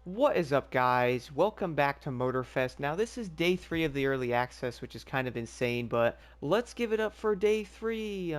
What is up, guys? Welcome back to Motorfest. Now, this is day 3 of the early access, which is kind of insane, but let's give it up for day 3.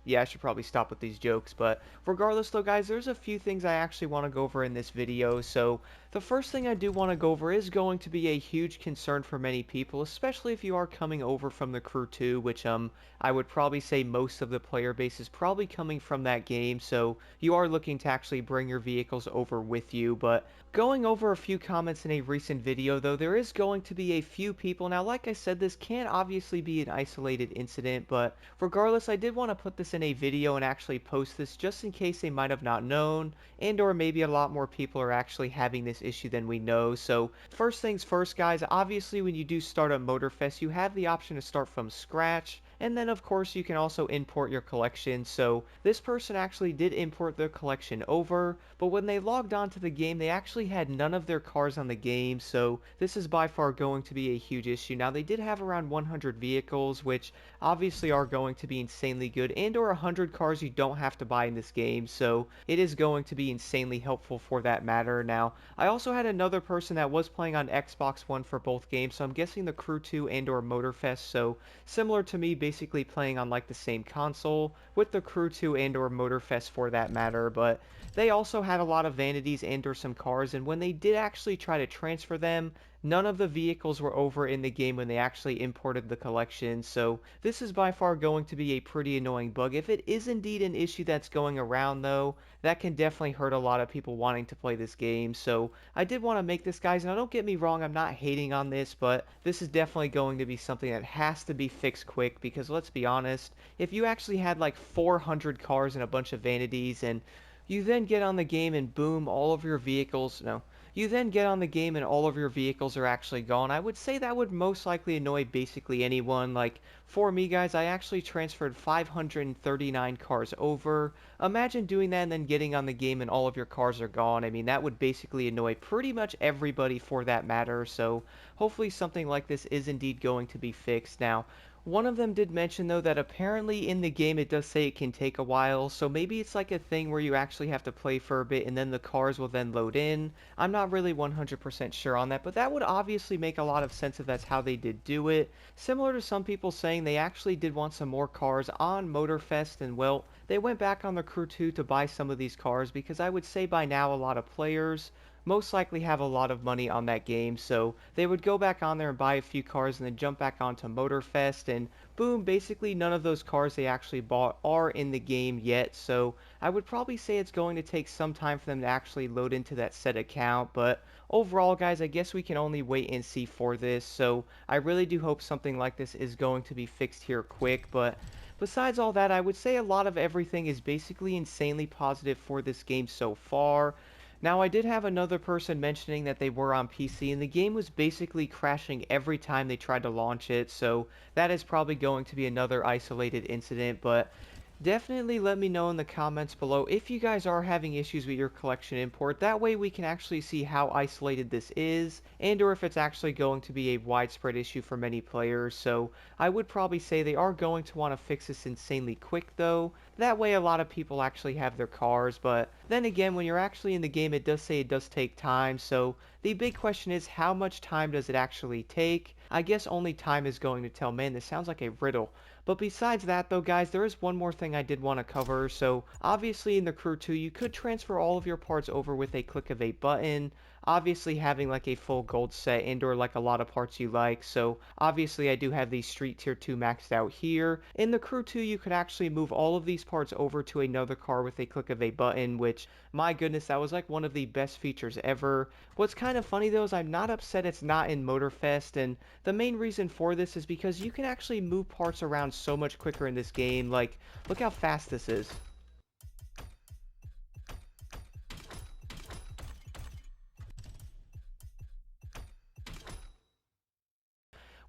Yeah, I should probably stop with these jokes, but regardless though, guys, there's a few things I actually want to go over in this video. So, the first thing I do want to go over is going to be a huge concern for many people, especially if you are coming over from the Crew 2, which, I would probably say most of the player base is probably coming from that game, so you are looking to actually bring your vehicles over with you, but going over a few comments in a recent video, though, there is going to be a few people. Now, like I said, this can obviously be an isolated incident, but regardless, I did want to put this in a video and actually post this just in case they might have not known, and or maybe a lot more people are actually having this issue than we know. So, first things first, guys, obviously when you do start a Motorfest, you have the option to start from scratch. And then, of course, you can also import your collection. So this person actually did import their collection over, but when they logged on to the game, they actually had none of their cars on the game. So this is by far going to be a huge issue. Now, they did have around 100 vehicles, which obviously are going to be insanely good, and or 100 cars you don't have to buy in this game. So it is going to be insanely helpful for that matter. Now, I also had another person that was playing on Xbox One for both games, so I'm guessing the Crew 2 and or Motorfest. So similar to me, basically playing on like the same console with the Crew 2 and or Motorfest for that matter, but they also had a lot of vanities and or some cars, and when they did actually try to transfer them, none of the vehicles were over in the game when they actually imported the collection. So this is by far going to be a pretty annoying bug. If it is indeed an issue that's going around though, that can definitely hurt a lot of people wanting to play this game. So I did want to make this, guys. Now don't get me wrong, I'm not hating on this, but this is definitely going to be something that has to be fixed quick, because let's be honest, if you actually had like 400 cars and a bunch of vanities, and you then get on the game and boom, all of your vehicles, no, you then get on the game and all of your vehicles are actually gone, I would say that would most likely annoy basically anyone. Like, for me, guys, I actually transferred 539 cars over. Imagine doing that and then getting on the game and all of your cars are gone. I mean, that would basically annoy pretty much everybody for that matter, so hopefully something like this is indeed going to be fixed. Now, one of them did mention though that apparently in the game it does say it can take a while, so maybe it's like a thing where you actually have to play for a bit and then the cars will then load in. I'm not really 100% sure on that, but that would obviously make a lot of sense if that's how they did do it. Similar to some people saying they actually did want some more cars on Motorfest, and well, they went back on the Crew 2 to buy some of these cars, because I would say by now a lot of players most likely have a lot of money on that game, so they would go back on there and buy a few cars and then jump back onto Motorfest, and boom, basically none of those cars they actually bought are in the game yet, so I would probably say it's going to take some time for them to actually load into that set account, but overall, guys, I guess we can only wait and see for this, so I really do hope something like this is going to be fixed here quick. But besides all that, I would say a lot of everything is basically insanely positive for this game so far. Now, I did have another person mentioning that they were on PC and the game was basically crashing every time they tried to launch it, so that is probably going to be another isolated incident, but definitely let me know in the comments below if you guys are having issues with your collection import. That way we can actually see how isolated this is, and or if it's actually going to be a widespread issue for many players. So I would probably say they are going to want to fix this insanely quick though. That way a lot of people actually have their cars, but then again, when you're actually in the game, it does say it does take time. So the big question is, how much time does it actually take? I guess only time is going to tell. Man, this sounds like a riddle. But besides that though, guys, there is one more thing I did want to cover. So obviously in the Crew 2, you could transfer all of your parts over with a click of a button. Obviously having like a full gold set and or like a lot of parts you like. So obviously I do have the Street Tier 2 maxed out here. In the Crew 2, you could actually move all of these parts over to another car with a click of a button, which, my goodness, that was like one of the best features ever. What's kind of funny though is I'm not upset it's not in Motorfest, and the main reason for this is because you can actually move parts around so much quicker in this game. Like, look how fast this is.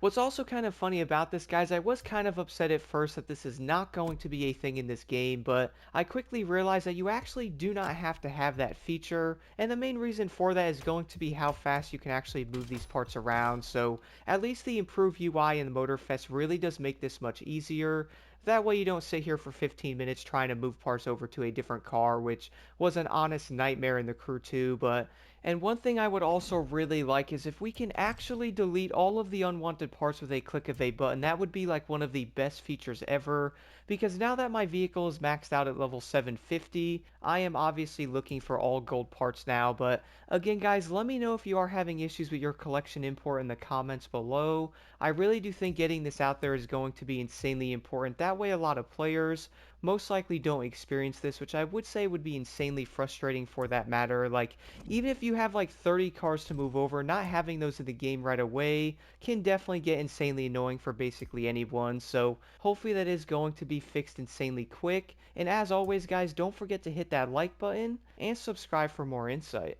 What's also kind of funny about this, guys, I was kind of upset at first that this is not going to be a thing in this game, but I quickly realized that you actually do not have to have that feature, and the main reason for that is going to be how fast you can actually move these parts around. So at least the improved UI in the Motorfest really does make this much easier. That way you don't sit here for 15 minutes trying to move parts over to a different car, which was an honest nightmare in the Crew 2, but And one thing I would also really like is if we can actually delete all of the unwanted parts with a click of a button. That would be like one of the best features ever, because now that my vehicle is maxed out at level 750, I am obviously looking for all gold parts now. But again, guys, let me know if you are having issues with your collection import in the comments below. I really do think getting this out there is going to be insanely important. That way a lot of players most likely don't experience this, which I would say would be insanely frustrating for that matter. Like, even if you have like 30 cars to move over, not having those in the game right away can definitely get insanely annoying for basically anyone. So hopefully that is going to be fixed insanely quick. And as always, guys, don't forget to hit that like button and subscribe for more insight.